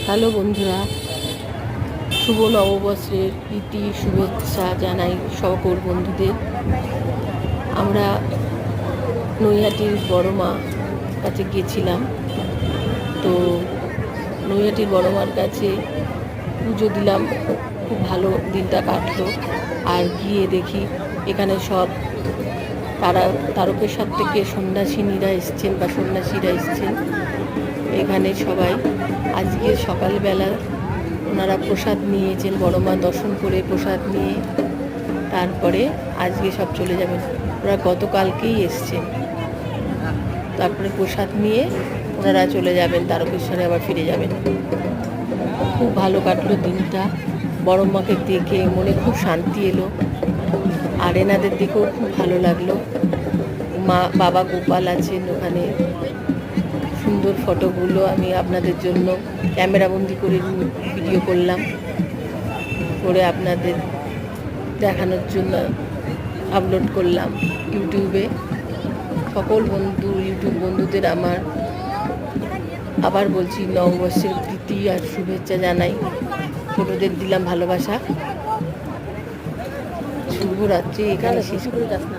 Hello বন্ধুরা, শুভ নববর্ষের প্রীতি শুভেচ্ছা জানাই সকল বন্ধুদের। আমরা নৈহাটির বড় মা কাছে গিয়েছিলাম। তো নৈহাটির বড় মার কাছে পুজো দিলাম, খুব ভালো দিনটা কাটলো। আর গিয়ে দেখি এখানে সব তারকেশ্বর থেকে সন্ন্যাসিনীরা এসছেন বা সন্ন্যাসীরা এসছেন। এখানে সবাই আজকে সকালবেলা ওনারা প্রসাদ নিয়েছেন, বড় মা দর্শন করে প্রসাদ নিয়ে তারপরে আজকে সব চলে যাবেন। ওরা গতকালকেই এসছেন, তারপরে প্রসাদ নিয়ে ওনারা চলে যাবেন, তারকেশ্বরে আবার ফিরে যাবেন। খুব ভালো কাটলো দিনটা। বড় মাকে দেখে মনে খুব শান্তি এলো, আর এনাদের দেখেও খুব ভালো লাগলো। মা বাবা গোপাল আছেন ওখানে। সুন্দর ফটোগুলো আমি আপনাদের জন্য ক্যামেরাবন্দি করে ভিডিও করলাম, করে আপনাদের দেখানোর জন্য আপলোড করলাম ইউটিউবে। সকল ইউটিউব বন্ধুদের আমার আবার বলছি নববর্ষের প্রীতি আর শুভেচ্ছা জানাই। ছোটদের দিলাম ভালোবাসা। শুভরাত্রি, এখানে শেষ করে যাস না।